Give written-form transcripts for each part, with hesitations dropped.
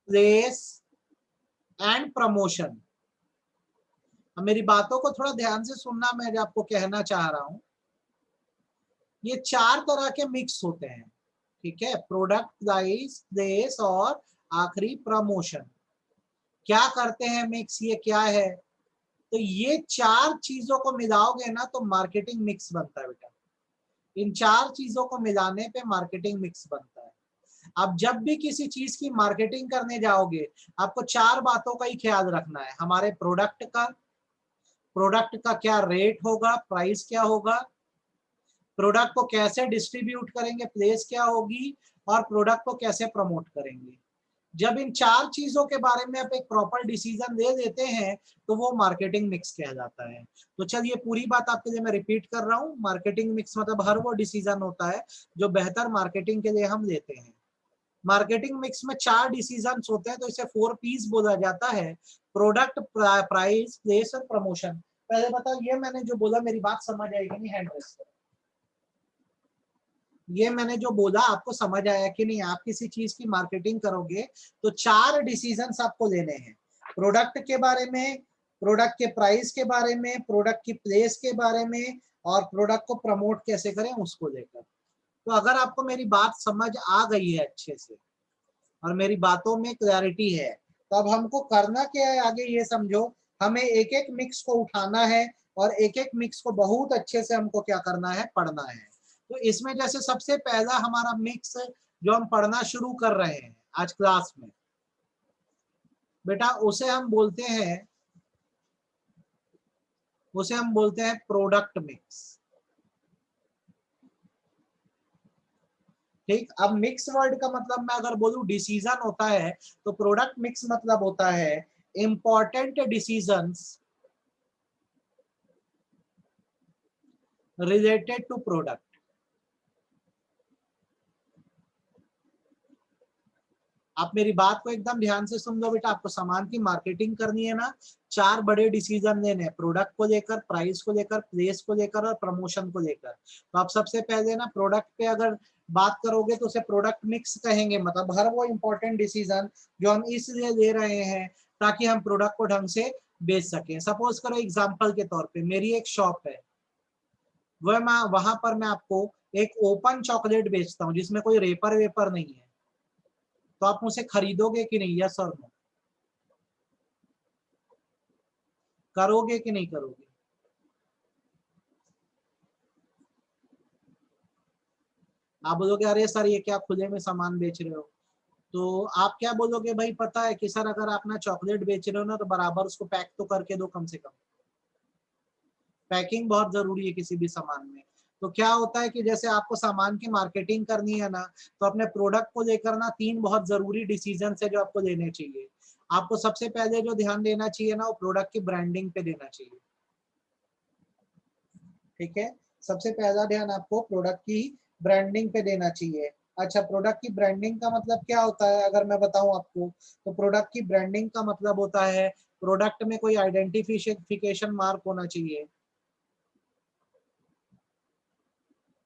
Place and promotion. अब मेरी बातों को थोड़ा ध्यान से सुनना, मैं जो आपको कहना चाह रहा हूं, ये चार तरह के मिक्स होते हैं, ठीक है। प्रोडक्ट, प्राइस, प्लेस और आखिरी प्रमोशन। क्या करते हैं मिक्स, ये क्या है? तो ये चार चीजों को मिलाओगे ना तो मार्केटिंग मिक्स बनता है बेटा। इन चार चीजों को मिलाने पे मार्केटिंग मिक्स बनता है। अब जब भी किसी चीज की मार्केटिंग करने जाओगे, आपको चार बातों का ही ख्याल रखना है। हमारे प्रोडक्ट का क्या रेट होगा, प्राइस क्या होगा, प्रोडक्ट को कैसे डिस्ट्रीब्यूट करेंगे, प्लेस क्या होगी, और प्रोडक्ट को कैसे प्रमोट करेंगे। जब इन चार चीजों के बारे में आप एक प्रॉपर डिसीजन ले लेते हैं तो वो मार्केटिंग मिक्स कहा जाता है। तो चलिए पूरी बात आपके लिए मैं रिपीट कर रहा हूँ। मार्केटिंग मिक्स मतलब हर वो डिसीजन होता है जो बेहतर मार्केटिंग के लिए हम लेते हैं। मार्केटिंग मिक्स में चार डिसीजन होते हैं, तो इसे 4Ps बोला जाता है। प्रोडक्ट, प्राइस, प्लेस और प्रमोशन। पहले बताओ, ये मैंने जो बोला मेरी बात समझ आएगी नहीं? हैंड रेस करो। ये मैंने जो बोला आपको समझ आया कि नहीं? आप किसी चीज की मार्केटिंग करोगे तो चार डिसीजंस आपको लेने हैं। प्रोडक्ट के बारे में, प्रोडक्ट के प्राइस के बारे में, प्रोडक्ट की प्लेस के बारे में, और प्रोडक्ट को प्रमोट कैसे करें उसको लेकर। तो अगर आपको मेरी बात समझ आ गई है अच्छे से और मेरी बातों में क्लैरिटी है, तो अब हमको करना क्या है आगे ये समझो। हमें एक एक मिक्स को उठाना है और एक एक मिक्स को बहुत अच्छे से हमको क्या करना है, पढ़ना है। तो इसमें जैसे सबसे पहला हमारा मिक्स जो हम पढ़ना शुरू कर रहे हैं आज क्लास में बेटा, उसे हम बोलते हैं प्रोडक्ट मिक्स। ठीक। अब मिक्स वर्ड का मतलब मैं अगर बोलूं डिसीजन होता है, तो प्रोडक्ट मिक्स मतलब होता है important decisions related to product. आप मेरी बात को एकदम ध्यान से सुन लो बेटा। आपको सामान की मार्केटिंग करनी है ना, चार बड़े डिसीजन लेने हैं, प्रोडक्ट को लेकर, प्राइस को लेकर, प्लेस को लेकर और प्रमोशन को लेकर। तो आप सबसे पहले ना प्रोडक्ट पे अगर बात करोगे तो उसे प्रोडक्ट मिक्स कहेंगे। मतलब हर वो इंपॉर्टेंट डिसीजन जो हम इसलिए ले रहे हैं ताकि हम प्रोडक्ट को ढंग से बेच सकें। सपोज करो एग्जाम्पल के तौर पर मेरी एक शॉप है, वहां पर मैं आपको एक ओपन चॉकलेट बेचता हूँ जिसमें कोई रेपर वेपर नहीं है। तो आप मुझसे खरीदोगे कि नहीं? यस और नो? करोगे कि नहीं करोगे? आप बोलोगे अरे सर ये क्या खुले में सामान बेच रहे हो। तो आप क्या बोलोगे, भाई पता है कि सर अगर आप ना चॉकलेट बेच रहे हो ना तो बराबर उसको पैक तो करके दो कम से कम। पैकिंग बहुत जरूरी है किसी भी सामान में। तो क्या होता है कि जैसे आपको सामान की मार्केटिंग करनी है ना, तो अपने प्रोडक्ट को लेकर ना तीन बहुत जरूरी डिसीजन है जो आपको लेने चाहिए। आपको सबसे पहले जो ध्यान देना चाहिए ना, वो प्रोडक्ट की ब्रांडिंग पे देना चाहिए। ठीक है। सबसे पहला ध्यान आपको प्रोडक्ट की ब्रांडिंग पे देना चाहिए। अच्छा, प्रोडक्ट की ब्रांडिंग का मतलब क्या होता है अगर मैं बताऊं आपको, तो प्रोडक्ट की ब्रांडिंग का मतलब होता है प्रोडक्ट में कोई आइडेंटिफिकेशन मार्क होना चाहिए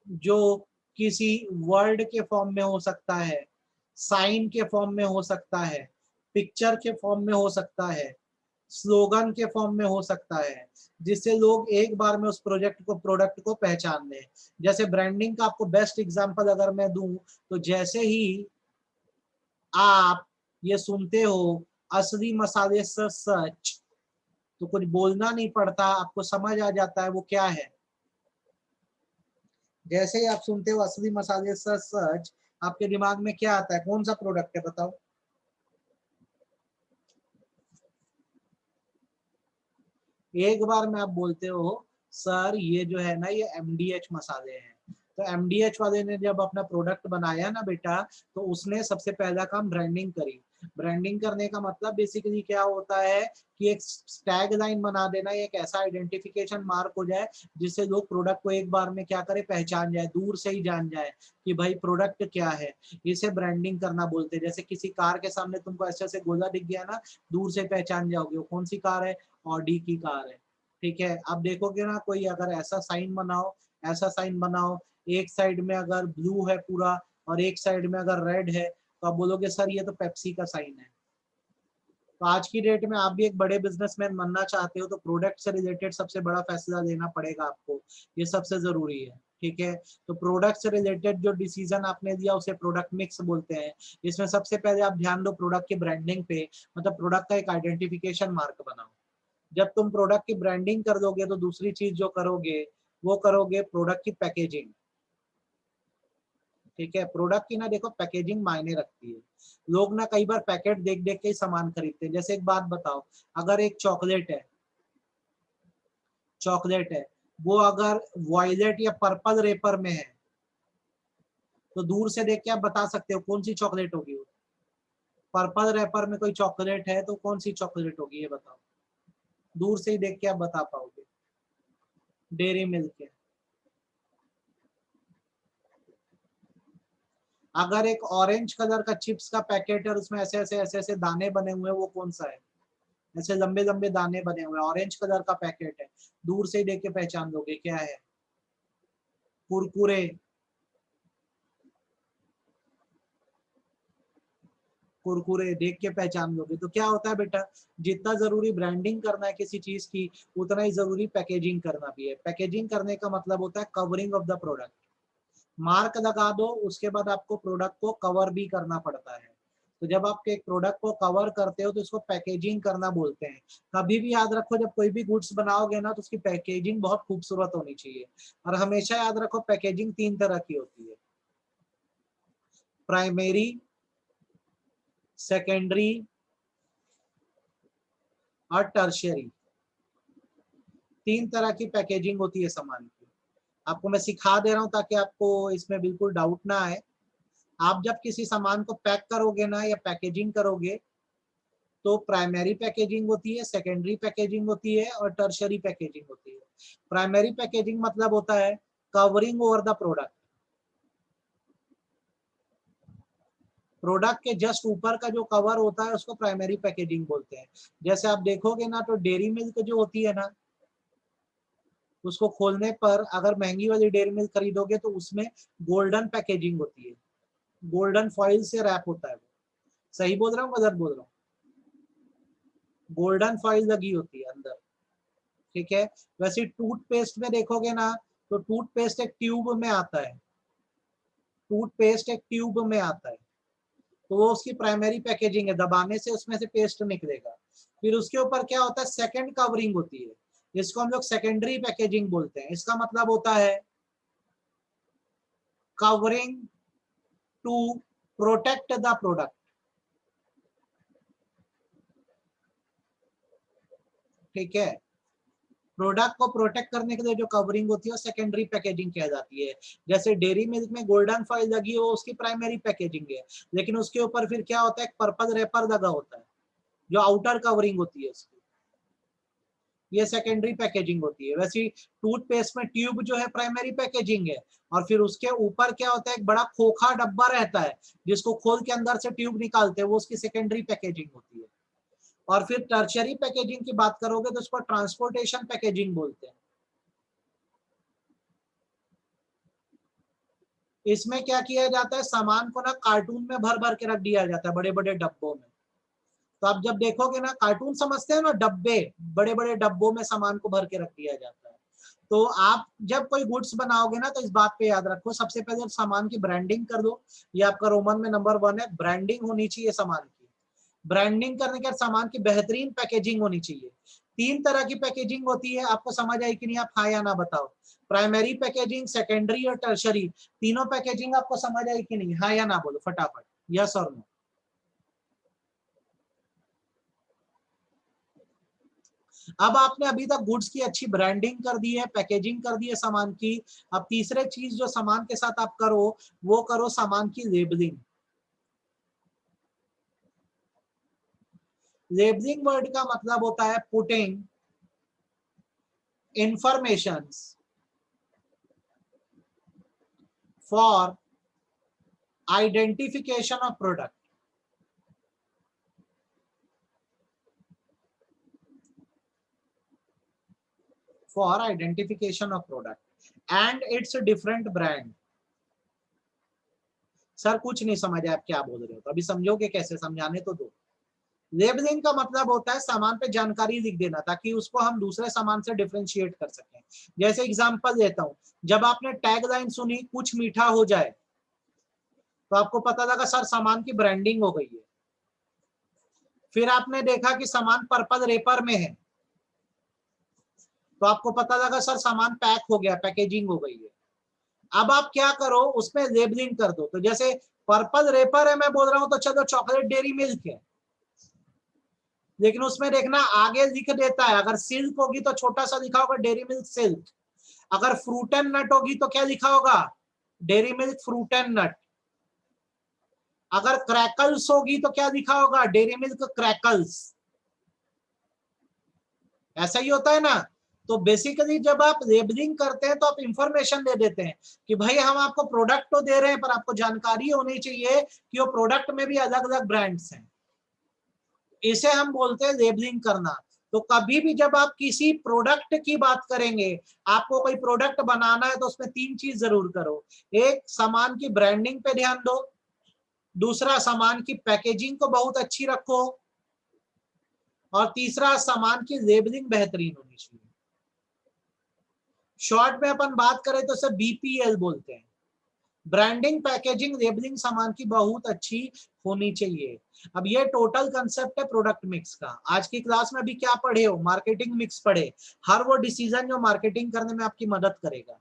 जो किसी वर्ड के फॉर्म में हो सकता है, साइन के फॉर्म में हो सकता है, पिक्चर के फॉर्म में हो सकता है, स्लोगन के फॉर्म में हो सकता है, जिससे लोग एक बार में उस प्रोडक्ट को पहचान लें। जैसे ब्रांडिंग का आपको बेस्ट एग्जांपल अगर मैं दूं, तो जैसे ही आप ये सुनते हो असली मसाले सच, तो कुछ बोलना नहीं पड़ता, आपको समझ आ जाता है वो क्या है। जैसे ही आप सुनते हो असली मसाले सच, आपके दिमाग में क्या आता है? कौन सा प्रोडक्ट है बताओ? एक बार में आप बोलते हो सर ये जो है ना ये एमडीएच मसाले हैं। तो एमडीएच वाले ने जब अपना प्रोडक्ट बनाया ना बेटा, तो उसने सबसे पहला काम ब्रांडिंग करी। ब्रांडिंग करने का मतलब बेसिकली क्या होता है कि एक टैग लाइन बना देना, एक ऐसा आइडेंटिफिकेशन मार्क हो जाए जिससे लोग प्रोडक्ट को एक बार में क्या करे, पहचान जाए, दूर से ही जान जाए कि भाई प्रोडक्ट क्या है। इसे ब्रांडिंग करना बोलते हैं। जैसे किसी कार के सामने तुमको ऐसे ऐसे गोला दिख गया ना, दूर से पहचान जाओगे वो कौन सी कार है, ऑडी की कार है। ठीक है। आप देखोगे ना कोई अगर ऐसा साइन बनाओ, ऐसा साइन बनाओ, एक साइड में अगर ब्लू है पूरा और एक साइड में अगर रेड है, तो आप बोलोगे सर ये तो पेप्सी का साइन है। तो आज की डेट में आप भी एक बड़े बिजनेसमैन बनना चाहते हो तो प्रोडक्ट से रिलेटेड सबसे बड़ा फैसला लेना पड़ेगा आपको, ये सबसे जरूरी है। ठीक है, तो प्रोडक्ट से रिलेटेड जो डिसीजन आपने दिया उसे प्रोडक्ट मिक्स बोलते हैं। इसमें सबसे पहले आप ध्यान दो प्रोडक्ट की ब्रांडिंग पे, मतलब प्रोडक्ट का एक आइडेंटिफिकेशन मार्क बनाओ। जब तुम प्रोडक्ट की ब्रांडिंग कर दोगे तो दूसरी चीज जो करोगे वो करोगे प्रोडक्ट की पैकेजिंग। ठीक है, प्रोडक्ट की ना देखो पैकेजिंग मायने रखती है। लोग ना कई बार पैकेट देख देख के ही सामान खरीदते हैं। जैसे एक बात बताओ, अगर एक चॉकलेट है वो अगर वॉयलेट या पर्पल रेपर में है तो दूर से देख के आप बता सकते हो कौन सी चॉकलेट होगी वो। पर्पल रेपर में कोई चॉकलेट है तो कौन सी चॉकलेट होगी ये बताओ, दूर से ही देख के आप बता पाओगे। डेयरी मिल्क है। अगर एक ऑरेंज कलर का चिप्स का पैकेट है और उसमें ऐसे ऐसे ऐसे ऐसे दाने बने हुए हैं वो कौन सा है, ऐसे लंबे लंबे दाने बने हुए हैं, ऑरेंज कलर का पैकेट है, दूर से ही देख के पहचान लोगे क्या है। कुरकुरे, कुरकुरे देख के पहचान लोगे। तो क्या होता है बेटा, जितना जरूरी ब्रांडिंग करना है किसी चीज की उतना ही जरूरी पैकेजिंग करना भी है। पैकेजिंग करने का मतलब होता है covering of the product. Mark लगा दो, उसके बाद आपको प्रोडक्ट को कवर भी करना पड़ता है। तो जब आप एक प्रोडक्ट को कवर करते हो तो इसको पैकेजिंग करना बोलते हैं। कभी भी याद रखो जब कोई भी गुड्स बनाओगे ना तो उसकी पैकेजिंग बहुत खूबसूरत होनी चाहिए। और हमेशा याद रखो पैकेजिंग तीन तरह की होती है, प्राइमरी, सेकेंडरी और टर्शियरी। तीन तरह की पैकेजिंग होती है सामान की। आपको मैं सिखा दे रहा हूं ताकि आपको इसमें बिल्कुल डाउट ना आए। आप जब किसी सामान को पैक करोगे ना या पैकेजिंग करोगे तो प्राइमरी पैकेजिंग होती है, सेकेंडरी पैकेजिंग होती है और टर्शरी पैकेजिंग होती है। प्राइमरी पैकेजिंग मतलब होता है covering over the product. Product के जस्ट ऊपर का जो कवर होता है उसको प्राइमरी पैकेजिंग बोलते हैं। जैसे आप देखोगे ना तो डेयरी मिल्क जो होती है ना, उसको खोलने पर अगर महंगी वाली डेयरी मिल्क खरीदोगे तो उसमें गोल्डन पैकेजिंग होती है, गोल्डन फॉइल से रैप होता है वो। सही बोल रहा हूँ गलत बोल रहा हूँ? गोल्डन फॉइल लगी होती है अंदर। ठीक है, वैसे टूथपेस्ट में देखोगे ना तो टूथपेस्ट एक ट्यूब में आता है, टूथपेस्ट एक ट्यूब में आता है। तो वो उसकी प्राइमरी पैकेजिंग है, दबाने से उसमें से पेस्ट निकलेगा। फिर उसके ऊपर क्या होता है, सेकंड कवरिंग होती है, जिसको हम लोग सेकेंडरी पैकेजिंग बोलते हैं। इसका मतलब होता है covering to protect the product. ठीक है, प्रोडक्ट को प्रोटेक्ट करने के लिए जो कवरिंग होती है सेकेंडरी पैकेजिंग कह जाती है। जैसे डेयरी मिल्क में गोल्डन फॉइल लगी हो उसकी प्राइमरी पैकेजिंग है, लेकिन उसके ऊपर फिर क्या होता है, पर्पल रेपर लगा होता है जो आउटर कवरिंग होती है उसकी, ये सेकेंडरी पैकेजिंग होती है। वैसे टूथपेस्ट में ट्यूब जो है प्राइमरी पैकेजिंग है, और फिर उसके ऊपर क्या होता है, एक बड़ा खोखा डब्बा रहता है जिसको खोल के अंदर से ट्यूब निकालते हैं, वो उसकी सेकेंडरी पैकेजिंग होती है। और फिर टर्शियरी पैकेजिंग की बात करोगे तो उसको ट्रांसपोर्टेशन पैकेजिंग बोलते हैं। इसमें क्या किया जाता है, सामान को ना कार्टून में भर भर के रख दिया जाता है, बड़े बड़े डब्बों में। तो आप जब देखोगे ना, कार्टून समझते हैं ना, डब्बे, बड़े बड़े डब्बों में सामान को भर के रख दिया जाता है। तो आप जब कोई गुड्स बनाओगे ना तो इस बात पे याद रखो, सबसे पहले सामान की ब्रांडिंग कर दो। ये आपका रोमन में नंबर 1 है, ब्रांडिंग होनी चाहिए सामान की। ब्रांडिंग करने के बाद सामान की बेहतरीन पैकेजिंग होनी चाहिए। तीन तरह की पैकेजिंग होती है, आपको समझ आई कि नहीं, आप हाँ या ना बताओ। प्राइमरी पैकेजिंग, सेकेंडरी और टर्शरी, तीनों पैकेजिंग आपको समझ आई कि नहीं, हाँ या ना बोलो फटाफट, यस और नो। अब आपने अभी तक गुड्स की अच्छी ब्रांडिंग कर दी है, पैकेजिंग कर दी है सामान की। अब तीसरे चीज जो सामान के साथ आप करो वो करो सामान की लेबलिंग। लेबलिंग वर्ड का मतलब होता है putting information for identification of product, for identification of product and it's different brand. Sir कुछ नहीं समझ आप क्या बोल रहे हो, तो अभी समझोगे कैसे, समझाने तो दो। लेबलिंग का मतलब होता है सामान पे जानकारी लिख देना ताकि उसको हम दूसरे सामान से डिफरेंशिएट कर सकें। जैसे एग्जांपल देता हूं, जब आपने टैगलाइन सुनी कुछ मीठा हो जाए, तो आपको पता लगा सर सामान की ब्रांडिंग हो गई है। फिर आपने देखा कि सामान पर्पल रेपर में है, तो आपको पता लगा सर सामान पैक हो गया, पैकेजिंग हो गई है। अब आप क्या करो, उसमें लेबलिंग कर दो। तो जैसे पर्पल रेपर है मैं बोल रहा हूं, तो चलो चॉकलेट डेयरी मिल्क है, लेकिन उसमें देखना आगे लिख देता है, अगर सिल्क होगी तो छोटा सा लिखा होगा डेयरी मिल्क सिल्क, अगर फ्रूट एंड नट होगी तो क्या लिखा होगा, Dairy Milk fruit and nut, अगर क्रैकल्स होगी तो क्या लिखा होगा, डेयरी मिल्क क्रैकल्स। ऐसा ही होता है ना। तो बेसिकली जब आप लेबलिंग करते हैं तो आप इंफॉर्मेशन दे देते हैं कि भाई हम आपको प्रोडक्ट तो दे रहे हैं, पर आपको जानकारी होनी चाहिए कि वो प्रोडक्ट में भी अलग अलग ब्रांड्स हैं। इसे हम बोलते हैं लेबलिंग करना। तो कभी भी जब आप किसी प्रोडक्ट की बात करेंगे, आपको कोई प्रोडक्ट बनाना है, तो उसमें 3 चीज जरूर करो। एक, सामान की ब्रांडिंग पे ध्यान दो। दूसरा, सामान की पैकेजिंग को बहुत अच्छी रखो। और तीसरा, सामान की लेबलिंग बेहतरीन होनी चाहिए। शॉर्ट में अपन बात करें तो इसे BPL बोलते हैं। ब्रांडिंग, पैकेजिंग, लेबलिंग सामान की बहुत अच्छी होनी चाहिए। अब ये टोटल कंसेप्ट है प्रोडक्ट मिक्स का। आज की क्लास में भी क्या पढ़े हो, मार्केटिंग मिक्स पढ़े। हर वो डिसीजन जो मार्केटिंग करने में आपकी मदद करेगा।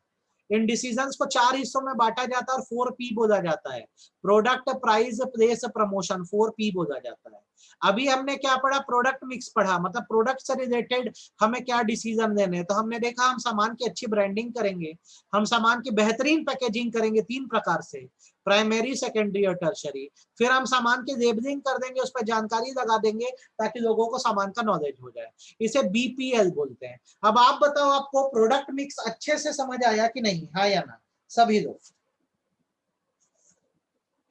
इन डिसीजंस को 4 हिस्सों में बांटा जाता है और 4P बोला जाता है। Product, price, place, promotion, 4P बोला जाता है। अभी हमने क्या पढ़ा, प्रोडक्ट मिक्स पढ़ा, मतलब प्रोडक्ट से रिलेटेड हमें क्या डिसीजन लेने हैं। तो हमने देखा हम सामान की अच्छी ब्रांडिंग करेंगे, हम सामान की बेहतरीन पैकेजिंग करेंगे 3 प्रकार से, प्राइमरी, सेकेंडरी और टर्शरी। फिर हम सामान की लेबलिंग कर देंगे, उस पर जानकारी लगा देंगे ताकि लोगों को सामान का नॉलेज हो जाए। इसे BPL बोलते हैं। अब आप बताओ, आपको प्रोडक्ट मिक्स अच्छे से समझ आया कि नहीं, हाँ या ना? सभी लोग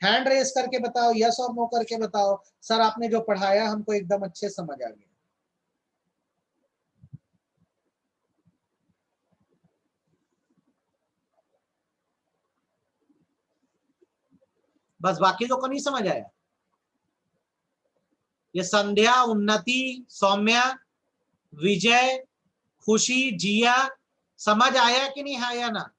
हैंड रेस करके बताओ, यस और नो करके बताओ, सर आपने जो पढ़ाया हमको एकदम अच्छे समझ आ गया। बस बाकी लोग को नहीं समझ आया? ये संध्या, उन्नति, सौम्या, विजय, खुशी, जिया, समझ आया कि नहीं, हाँ या ना?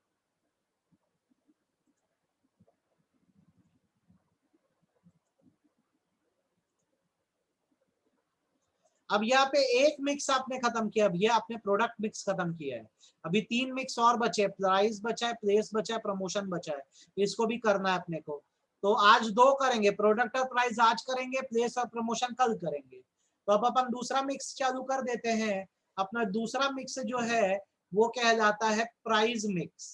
अब यहाँ पे एक मिक्स आपने खत्म किया, अब ये आपने प्रोडक्ट मिक्स खत्म किया है। अभी 3 मिक्स और बचे, प्राइस बचा है, प्लेस बचा है, प्रमोशन बचा है। इसको भी करना है अपने को। तो आज 2 करेंगे, प्रोडक्ट और प्राइस आज करेंगे, प्लेस और प्रमोशन कल करेंगे। तो अब अपन दूसरा मिक्स चालू कर देते हैं। अपना दूसरा मिक्स जो है वो कहलाता है प्राइस मिक्स।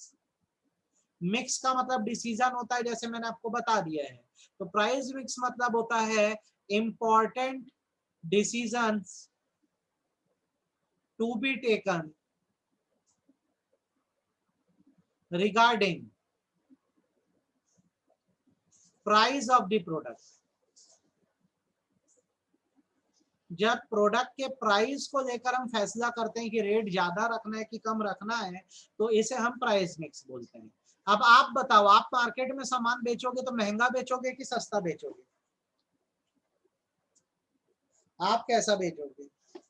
मिक्स का मतलब डिसीजन होता है, जैसे मैंने आपको बता दिया है। तो प्राइस मिक्स मतलब होता है important decisions to be taken regarding price of the product। जब प्रोडक्ट के प्राइस को लेकर हम फैसला करते हैं कि रेट ज्यादा रखना है कि कम रखना है, तो इसे हम प्राइस मिक्स बोलते हैं। अब आप बताओ, आप मार्केट में सामान बेचोगे तो महंगा बेचोगे कि सस्ता बेचोगे? आप कैसा बेचोगे?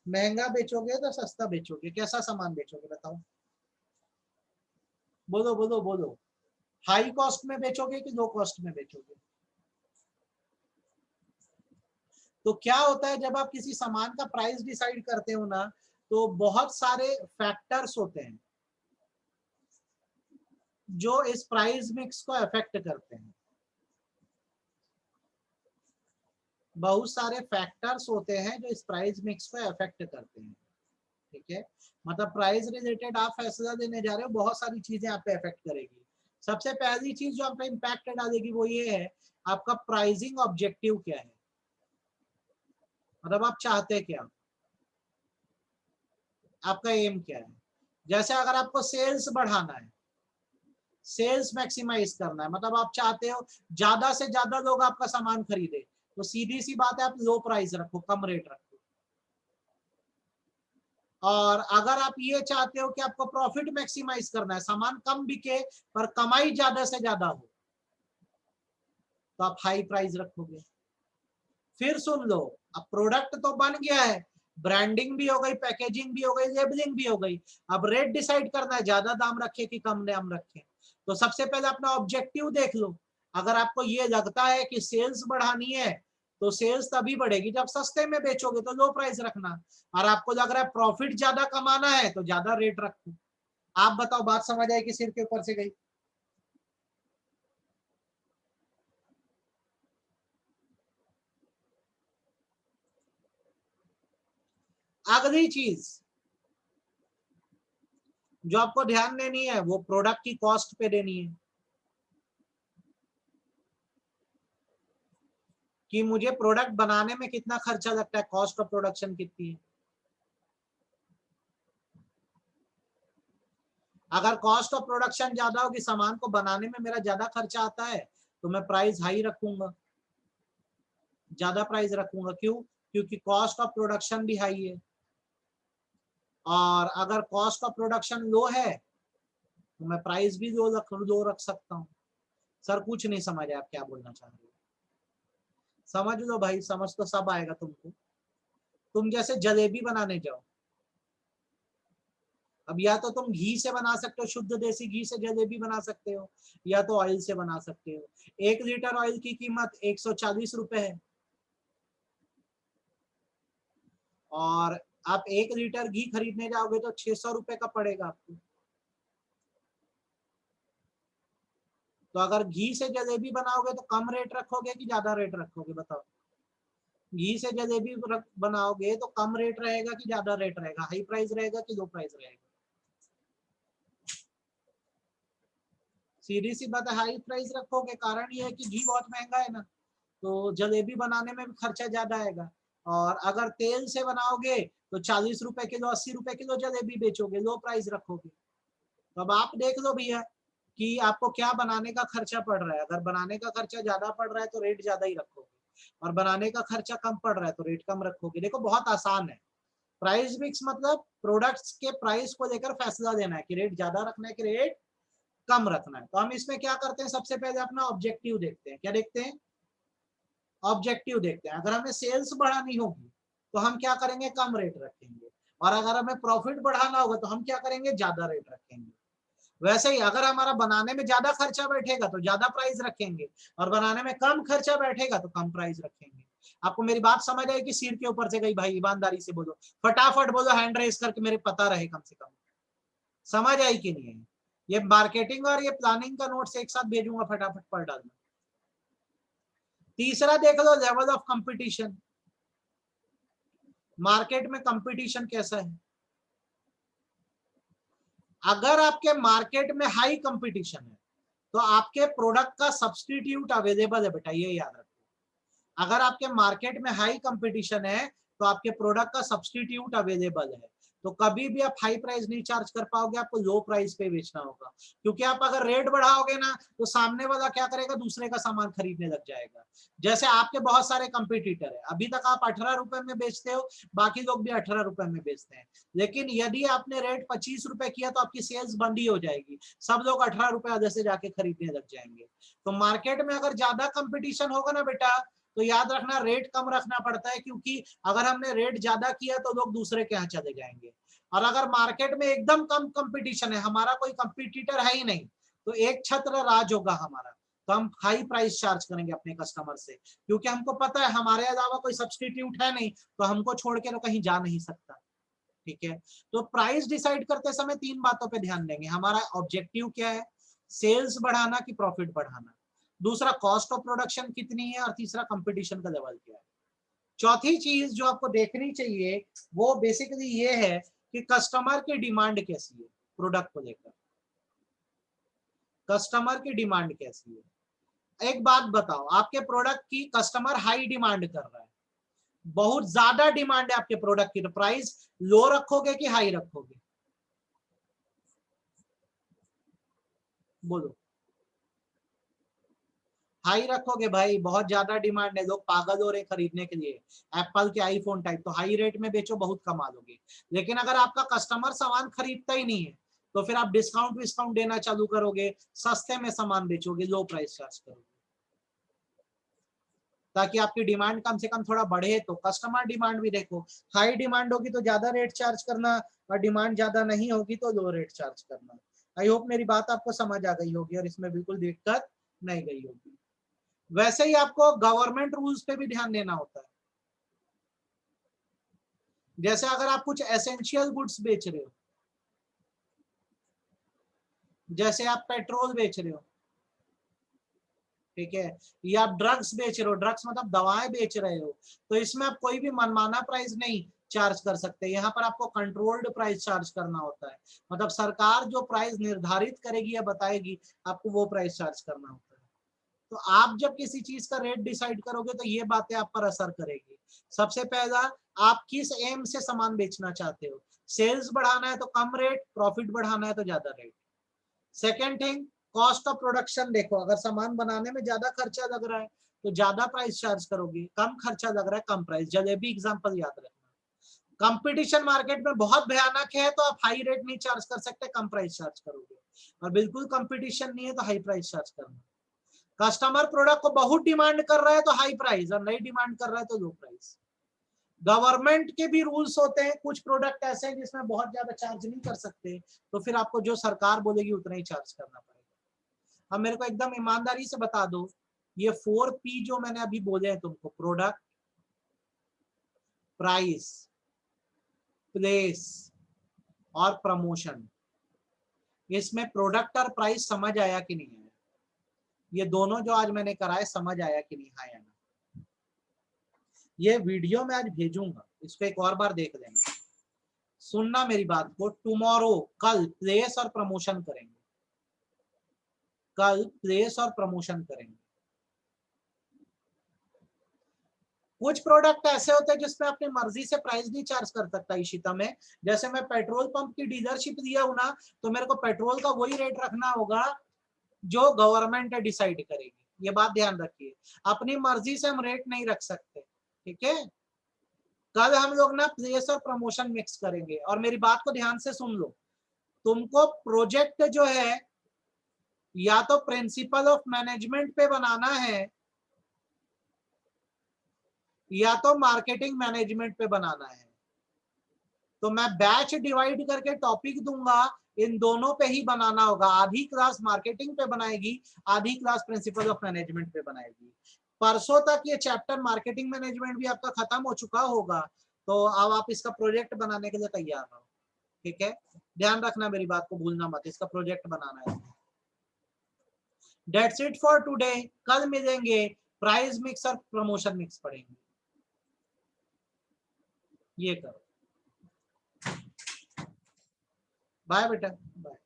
महंगा बेचोगे तो सस्ता बेचोगे? कैसा सामान बेचोगे बताओ? बोलो बोलो बोलो। हाई कॉस्ट में बेचोगे कि लो कॉस्ट में बेचोगे? तो क्या होता है, जब आप किसी सामान का प्राइस डिसाइड करते हो ना, तो बहुत सारे फैक्टर्स होते हैं जो इस प्राइस मिक्स को अफेक्ट करते हैं। बहुत सारे फैक्टर्स होते हैं जो इस प्राइस मिक्स को अफेक्ट करते हैं। ठीक है, मतलब प्राइस रिलेटेड आप फैसला देने जा रहे हो, बहुत सारी चीजें आप पे अफेक्ट करेगी। सबसे पहली चीज जो आप पे इम्पैक्ट डालेगी वो ये है, आपका प्राइसिंग ऑब्जेक्टिव क्या है, मतलब आप चाहते क्या, आपका एम क्या है। जैसे अगर आपको सेल्स बढ़ाना है, सेल्स मैक्सिमाइज करना है, मतलब आप चाहते हो ज्यादा से ज्यादा लोग आपका सामान खरीदे, तो सीधी सी बात है आप लो प्राइस रखो, कम रेट रखो। और अगर आप ये चाहते हो कि आपको प्रॉफिट मैक्सिमाइज करना है, सामान कम बिके पर कमाई ज्यादा से ज्यादा हो, तो आप हाई प्राइस रखोगे। फिर सुन लो, अब प्रोडक्ट तो बन गया है, ब्रांडिंग भी हो गई, पैकेजिंग भी हो गई, लेबलिंग भी हो गई, अब रेट डिसाइड करना है, ज्यादा दाम रखे कि कम दाम रखे। तो सबसे पहले अपना ऑब्जेक्टिव देख लो। अगर आपको ये लगता है कि सेल्स बढ़ानी है तो सेल्स तभी बढ़ेगी जब सस्ते में बेचोगे, तो लो प्राइस रखना। और आपको लग रहा है प्रॉफिट ज्यादा कमाना है तो ज्यादा रेट रखो। आप बताओ, बात समझ आई कि सिर के ऊपर से गई? अगली चीज जो आपको ध्यान देनी है वो प्रोडक्ट की कॉस्ट पे देनी है, कि मुझे प्रोडक्ट बनाने में कितना खर्चा लगता है, कॉस्ट ऑफ प्रोडक्शन कितनी है। अगर कॉस्ट ऑफ प्रोडक्शन ज्यादा होगी, सामान को बनाने में मेरा ज्यादा खर्चा आता है, तो मैं प्राइस हाई रखूंगा, ज्यादा प्राइस रखूंगा। क्यों? क्योंकि कॉस्ट ऑफ प्रोडक्शन भी हाई है। और अगर कॉस्ट ऑफ प्रोडक्शन लो है तो मैं प्राइस भी लो रख सकता हूँ। सर कुछ नहीं समझ आया आप क्या बोलना चाह रहे हो? समझ लो भाई, समझ तो सब आएगा तुमको। तुम जैसे जलेबी बनाने जाओ, अब या तो तुम घी से बना सकते हो, शुद्ध देसी घी से जलेबी बना सकते हो, या तो ऑयल से बना सकते हो। 1 लीटर ऑयल की कीमत 140 रुपए है, और आप 1 लीटर घी खरीदने जाओगे तो 600 रुपए का पड़ेगा आपको। तो अगर घी से जलेबी बनाओगे तो कम रेट रखोगे कि ज्यादा रेट रखोगे, बताओ? घी से जलेबी बनाओगे तो कम रेट रहेगा कि ज्यादा रेट रहेगा, हाई प्राइस रहेगा कि लो प्राइस रहेगा? सीधी सी बात है, हाई प्राइस रखोगे। कारण ये है कि घी बहुत महंगा है ना, तो जलेबी बनाने में भी खर्चा ज्यादा आएगा। और अगर तेल से बनाओगे तो 40 रुपए किलो, 80 रुपए किलो जलेबी बेचोगे, लो प्राइस रखोगे। तो अब आप देख लो भैया कि आपको क्या बनाने का खर्चा पड़ रहा है। अगर बनाने का खर्चा ज्यादा पड़ रहा है तो रेट ज्यादा ही रखोगे, और बनाने का खर्चा कम पड़ रहा है तो रेट कम रखोगे। देखो बहुत आसान है। प्राइस मिक्स मतलब प्रोडक्ट्स के प्राइस को लेकर फैसला लेना है कि रेट ज्यादा रखना है कि रेट कम रखना है। तो हम इसमें क्या करते हैं, सबसे पहले अपना ऑब्जेक्टिव देखते हैं। क्या देखते हैं? ऑब्जेक्टिव देखते हैं। अगर हमें सेल्स बढ़ानी होगी तो हम क्या करेंगे, कम रेट रखेंगे। और अगर हमें प्रॉफिट बढ़ाना होगा तो हम क्या करेंगे, ज्यादा रेट रखेंगे। वैसे ही अगर हमारा बनाने में ज्यादा खर्चा बैठेगा तो ज्यादा प्राइस रखेंगे, और बनाने में कम खर्चा बैठेगा तो कम प्राइस रखेंगे। आपको मेरी बात समझ आई कि सिर के ऊपर से गई? भाई ईमानदारी से बोलो, फटाफट बोलो, हैंड रेस करके, मेरे पता रहे कम से कम। समझ आई कि नहीं है? ये मार्केटिंग और ये प्लानिंग का नोट्स एक साथ भेजूंगा, फटाफट पढ़ डालना। तीसरा देख लो, लेवल ऑफ कंपटीशन। मार्केट में कंपटीशन कैसा है? अगर आपके मार्केट में हाई कंपटीशन है तो आपके प्रोडक्ट का सब्स्टिट्यूट अवेलेबल है बेटा, ये याद रखो। अगर आपके मार्केट में हाई कंपटीशन है तो आपके प्रोडक्ट का सब्स्टिट्यूट अवेलेबल है। तो कभी भी आप हाई प्राइस नहीं चार्ज कर पाओगे, आपको लो प्राइस पे बेचना होगा। क्योंकि आप अगर रेट बढ़ाओगे ना तो सामने वाला क्या करेगा, दूसरे का सामान खरीदने लग जाएगा। जैसे आपके बहुत सारे कंपटीटर है, अभी तक आप 18 रुपए में बेचते हो, बाकी लोग भी 18 रुपए में बेचते हैं। लेकिन यदि आपने रेट 25 रुपए किया तो आपकी सेल्स बंद ही हो जाएगी, सब लोग 18 रुपए आधे से जाके खरीदने लग जाएंगे। तो मार्केट में अगर ज्यादा कंपटीशन होगा ना बेटा, तो याद रखना रेट कम रखना पड़ता है, क्योंकि अगर हमने रेट ज्यादा किया तो लोग दूसरे के यहाँ चले जाएंगे। और अगर मार्केट में एकदम कम कंपटीशन है, हमारा कोई कंपटीटर है ही नहीं, तो एक छत्र राज होगा हमारा, तो हम हाई प्राइस चार्ज करेंगे अपने कस्टमर से, क्योंकि हमको पता है हमारे अलावा कोई सब्सटीट्यूट है नहीं, तो हमको छोड़ के तो कहीं जा नहीं सकता। ठीक है? तो प्राइस डिसाइड करते समय 3 बातों पे ध्यान देंगे। हमारा ऑब्जेक्टिव क्या है, सेल्स बढ़ाना कि प्रॉफिट बढ़ाना। दूसरा, कॉस्ट ऑफ प्रोडक्शन कितनी है। और तीसरा, कंपटीशन का लेवल क्या है। चौथी चीज जो आपको देखनी चाहिए वो बेसिकली ये है कि कस्टमर की डिमांड कैसी है प्रोडक्ट को लेकर। कस्टमर की डिमांड कैसी है। एक बात बताओ, आपके प्रोडक्ट की कस्टमर हाई डिमांड कर रहा है, बहुत ज्यादा डिमांड है आपके प्रोडक्ट की, तो प्राइस लो रखोगे कि हाई रखोगे? बोलो। हाई रखोगे भाई, बहुत ज्यादा डिमांड है, लोग पागल हो रहे खरीदने के लिए। एप्पल के आईफोन टाइप, तो हाई रेट में बेचो, बहुत कमालोगे। लेकिन अगर आपका कस्टमर सामान खरीदता ही नहीं है तो फिर आप डिस्काउंट विस्काउंट देना चालू करोगे, सस्ते में सामान बेचोगे, लो प्राइस चार्ज करोगे। ताकि आपकी डिमांड कम से कम थोड़ा बढ़े। तो कस्टमर डिमांड भी देखो, हाई डिमांड होगी तो ज्यादा रेट चार्ज करना, और डिमांड ज्यादा नहीं होगी तो लो रेट चार्ज करना। आई होप मेरी बात आपको समझ आ गई होगी और इसमें बिल्कुल दिक्कत नहीं गई होगी। वैसे ही आपको गवर्नमेंट रूल्स पे भी ध्यान देना होता है। जैसे अगर आप कुछ एसेंशियल गुड्स बेच रहे हो, जैसे आप पेट्रोल बेच रहे हो, ठीक है, या आप ड्रग्स बेच रहे हो, ड्रग्स मतलब दवाएं बेच रहे हो, तो इसमें आप कोई भी मनमाना प्राइस नहीं चार्ज कर सकते। यहाँ पर आपको कंट्रोल्ड प्राइस चार्ज करना होता है। मतलब सरकार जो प्राइस निर्धारित करेगी या बताएगी, आपको वो प्राइस चार्ज करना होता है। तो आप जब किसी चीज का रेट डिसाइड करोगे तो ये बातें आप पर असर करेगी। सबसे पहला, आप किस एम से सामान बेचना चाहते हो। सेल्स बढ़ाना है तो कम रेट, प्रॉफिट बढ़ाना है तो ज्यादा rate. Second thing, cost of production देखो, अगर सामान बनाने में ज्यादा खर्चा लग रहा है तो ज्यादा प्राइस चार्ज करोगे, कम खर्चा लग रहा है कम प्राइस। जलेबी एग्जांपल याद रखना। कंपटीशन मार्केट में बहुत भयानक है तो आप हाई रेट नहीं चार्ज कर सकते, कम प्राइस चार्ज करोगे। और बिल्कुल कंपटीशन नहीं है तो हाई प्राइस चार्ज करना। कस्टमर प्रोडक्ट को बहुत डिमांड कर रहा है तो हाई प्राइस, और नहीं डिमांड कर रहा है तो लो प्राइस। गवर्नमेंट के भी रूल्स होते हैं, कुछ प्रोडक्ट ऐसे हैं जिसमें बहुत ज्यादा चार्ज नहीं कर सकते, तो फिर आपको जो सरकार बोलेगी उतना ही चार्ज करना पड़ेगा। अब मेरे को एकदम ईमानदारी से बता दो, ये 4P जो मैंने अभी बोले हैं तुमको, प्रोडक्ट, प्राइस, प्लेस और प्रमोशन, इसमें प्रोडक्ट और प्राइस समझ आया कि नहीं आया? ये दोनों जो आज मैंने कराए समझ आया कि नहीं, हाँ या ना? ये वीडियो मैं आज भेजूंगा, इसको एक और बार देख लेना, सुनना मेरी बात को। टुमारो, कल प्लेस और प्रमोशन करेंगे, कल प्लेस और प्रमोशन करेंगे। कुछ प्रोडक्ट ऐसे होते हैं जिसमें अपनी मर्जी से प्राइस नहीं चार्ज कर सकता इशिता में। जैसे मैं पेट्रोल पंप की डीलरशिप दिया हूं ना, तो मेरे को पेट्रोल का वही रेट रखना होगा जो गवर्नमेंट डिसाइड करेगी। ये बात ध्यान रखिए, अपनी मर्जी से हम रेट नहीं रख सकते, ठीक है। कल हम लोग ना प्लेस और प्रमोशन मिक्स करेंगे। और मेरी बात को ध्यान से सुन लो, तुमको प्रोजेक्ट जो है या तो प्रिंसिपल ऑफ मैनेजमेंट पे बनाना है या तो मार्केटिंग मैनेजमेंट पे बनाना है। तो मैं बैच डिवाइड करके टॉपिक दूंगा, इन दोनों पे ही बनाना होगा। आधी क्लास मार्केटिंग पे बनाएगी, आधी क्लास प्रिंसिपल ऑफ मैनेजमेंट पे बनाएगी। परसों तक ये चैप्टर मार्केटिंग मैनेजमेंट भी आपका खत्म हो चुका होगा, तो अब आप इसका प्रोजेक्ट बनाने के लिए तैयार रहो, ठीक है। ध्यान रखना मेरी बात को, भूलना मत, इसका प्रोजेक्ट बनाना है। That's it for today। कल मिलेंगे, प्राइस मिक्स और प्रमोशन मिक्स पढ़ेंगे। ये करो, बाय बेटा, बाय।